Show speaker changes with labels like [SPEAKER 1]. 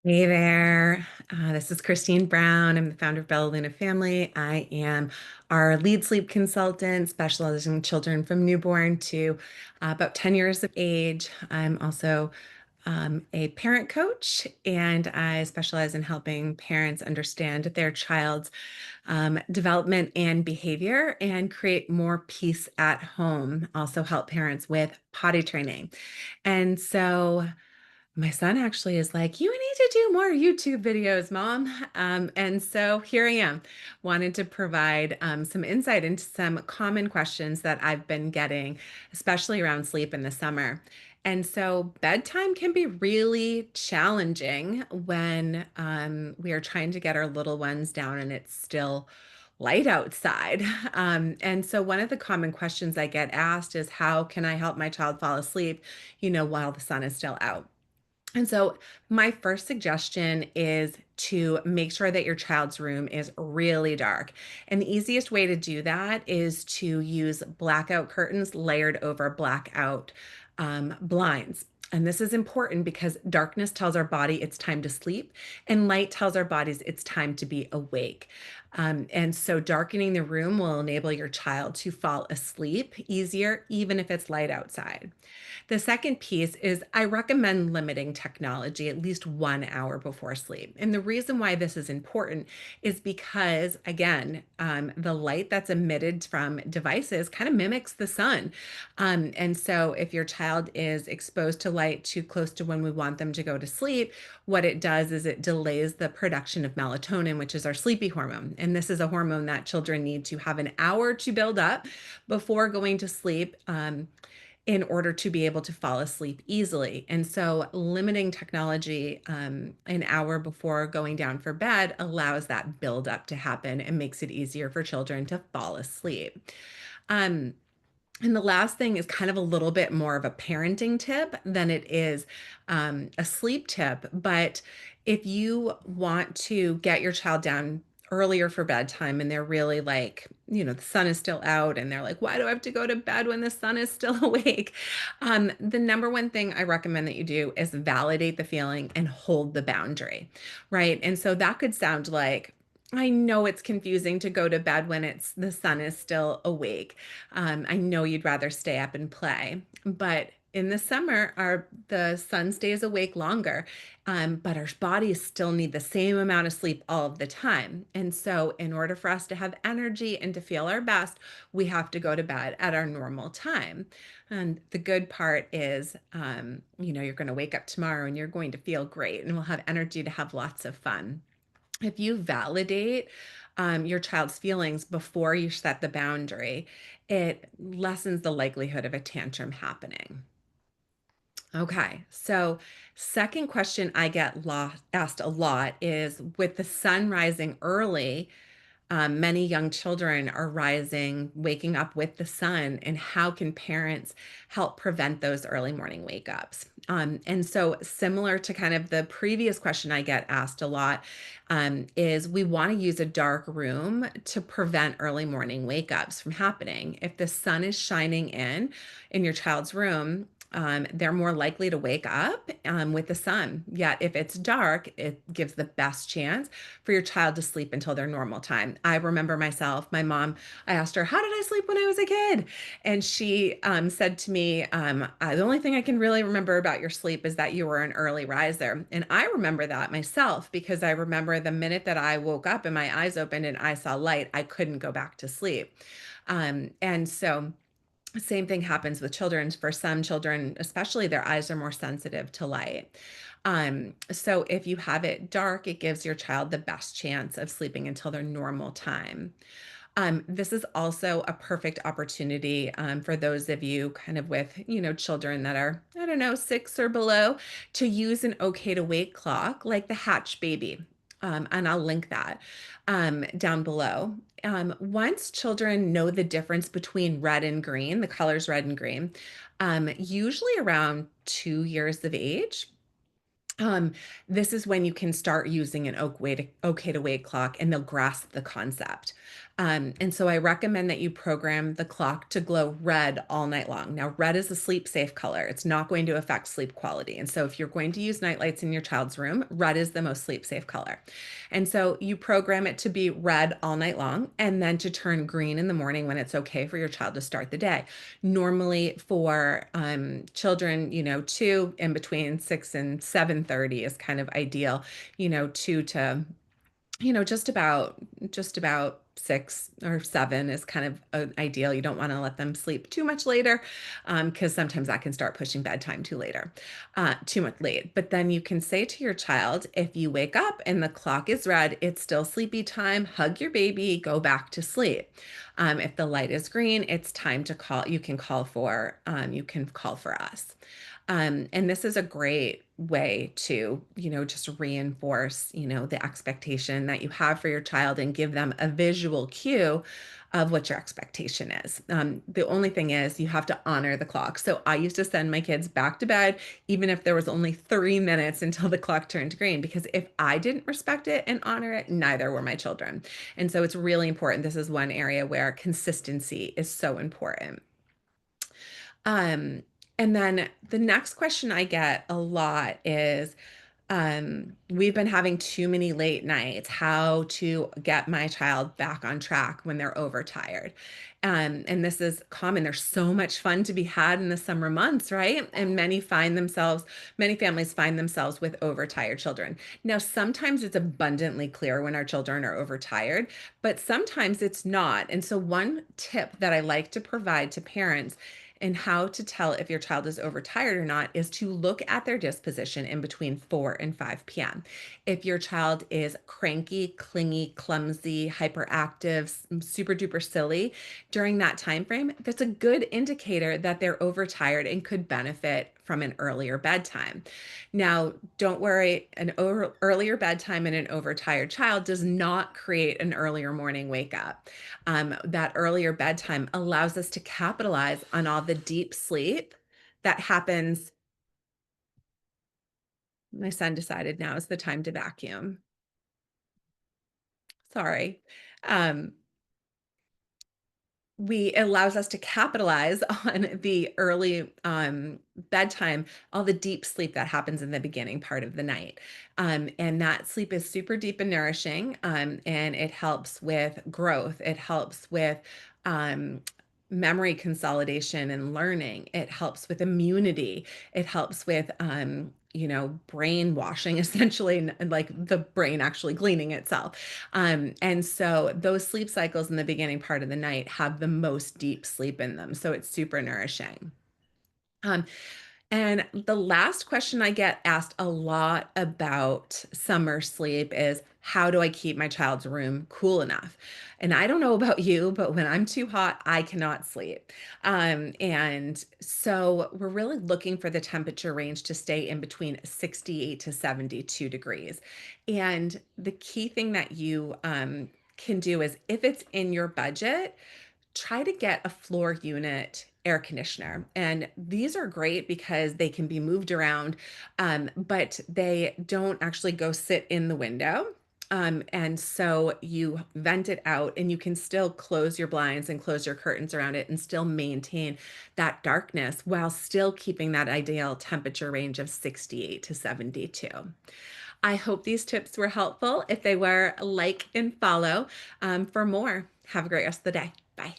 [SPEAKER 1] Hey there. This is Christine Brown. I'm the founder of Bella Luna Family. I am our lead sleep consultant, specializing in children from newborn to about 10 years of age. I'm also a parent coach, and I specialize in helping parents understand their child's development and behavior and create more peace at home. Also, help parents with potty training. And so, my son actually is like, you need to do more YouTube videos, Mom. And so here I am, wanted to provide some insight into some common questions that I've been getting, especially around sleep in the summer. And so bedtime can be really challenging when we are trying to get our little ones down and it's still light outside. And so one of the common questions I get asked is, how can I help my child fall asleep, while the sun is still out? And so, my first suggestion is to make sure that your child's room is really dark. And the easiest way to do that is to use blackout curtains layered over blackout blinds. And this is important because darkness tells our body it's time to sleep, and light tells our bodies it's time to be awake. And so, darkening the room will enable your child to fall asleep easier, even if it's light outside. The second piece is I recommend limiting technology at least 1 hour before sleep. And the reason why this is important is because, again, the light that's emitted from devices kind of mimics the sun. And so, if your child is exposed to light too close to when we want them to go to sleep, what it does is it delays the production of melatonin, which is our sleepy hormone. And this is a hormone that children need to have an hour to build up before going to sleep. In order to be able to fall asleep easily. And so limiting technology an hour before going down for bed allows that buildup to happen and makes it easier for children to fall asleep. Um, and the last thing is kind of a little bit more of a parenting tip than it is a sleep tip. But if you want to get your child down earlier for bedtime and they're really like, the sun is still out and they're like, why do I have to go to bed when the sun is still awake? The number one thing I recommend that you do is validate the feeling and hold the boundary, right? And so that could sound like, I know it's confusing to go to bed when the sun is still awake. I know you'd rather stay up and play, but in the summer, the sun stays awake longer, but our bodies still need the same amount of sleep all of the time. And so, in order for us to have energy and to feel our best, we have to go to bed at our normal time. And the good part is, you're going to wake up tomorrow and you're going to feel great, and we'll have energy to have lots of fun. If you validate your child's feelings before you set the boundary, it lessens the likelihood of a tantrum happening. Okay, so second question I get asked a lot is, with the sun rising early, many young children are waking up with the sun, and how can parents help prevent those early morning wake ups? And so, similar to kind of the previous question I get asked a lot, is we want to use a dark room to prevent early morning wake ups from happening. If the sun is shining in your child's room, they're more likely to wake up with the sun. Yet, if it's dark, it gives the best chance for your child to sleep until their normal time. I remember myself, my mom, I asked her, how did I sleep when I was a kid? And she said to me, the only thing I can really remember about your sleep is that you were an early riser. And I remember that myself because I remember the minute that I woke up and my eyes opened and I saw light, I couldn't go back to sleep. And so, same thing happens with children. For some children, especially, their eyes are more sensitive to light. So if you have it dark, it gives your child the best chance of sleeping until their normal time. This is also a perfect opportunity for those of you kind of with, children that are, I don't know, 6 or below, to use an okay to wake clock like the Hatch Baby. And I'll link that down below. Once children know the difference between red and green, the colors red and green, usually around 2 years of age, um, this is when you can start using an okay to wait clock and they'll grasp the concept. And so I recommend that you program the clock to glow red all night long. Now, red is a sleep safe color. It's not going to affect sleep quality. And so if you're going to use night lights in your child's room, red is the most sleep safe color. And so you program it to be red all night long and then to turn green in the morning when it's okay for your child to start the day. Normally for children, two in between 6 and 7:30 is kind of ideal, two to just about 6 or 7 is kind of ideal. You don't want to let them sleep too much later, because sometimes that can start pushing bedtime too much late. But then you can say to your child, if you wake up and the clock is red, it's still sleepy time. Hug your baby, go back to sleep. If the light is green, it's time to call. You can call for us. And this is a great way to, just reinforce, the expectation that you have for your child and give them a visual cue of what your expectation is. The only thing is you have to honor the clock. So I used to send my kids back to bed, even if there was only 3 minutes until the clock turned green, because if I didn't respect it and honor it, neither were my children. And so it's really important. This is one area where consistency is so important. Um, and then the next question I get a lot is, we've been having too many late nights, how to get my child back on track when they're overtired. And this is common. There's so much fun to be had in the summer months, right? And many families find themselves with overtired children. Now, sometimes it's abundantly clear when our children are overtired, but sometimes it's not. And so, one tip that I like to provide to parents and how to tell if your child is overtired or not is to look at their disposition in between 4 and 5 p.m. If your child is cranky, clingy, clumsy, hyperactive, super duper silly during that time frame, that's a good indicator that they're overtired and could benefit from an earlier bedtime. Now, don't worry, earlier bedtime in an overtired child does not create an earlier morning wake up. That earlier bedtime allows us to capitalize on all the deep sleep that happens. My son decided now is the time to vacuum. Sorry. Um, we allows us to capitalize on the early bedtime, all the deep sleep that happens in the beginning part of the night. And that sleep is super deep and nourishing, and it helps with growth. It helps with um, memory consolidation and learning. It helps with immunity. It helps with brain washing essentially, and like the brain actually cleaning itself. And so those sleep cycles in the beginning part of the night have the most deep sleep in them. So it's super nourishing. Um, and the last question I get asked a lot about summer sleep is, how do I keep my child's room cool enough? And I don't know about you, but when I'm too hot, I cannot sleep. And so we're really looking for the temperature range to stay in between 68 to 72 degrees. And the key thing that you can do is, if it's in your budget, try to get a floor unit air conditioner. And these are great because they can be moved around, but they don't actually go sit in the window. And so you vent it out and you can still close your blinds and close your curtains around it and still maintain that darkness while still keeping that ideal temperature range of 68 to 72. I hope these tips were helpful. If they were, like and follow for more. Have a great rest of the day. Bye.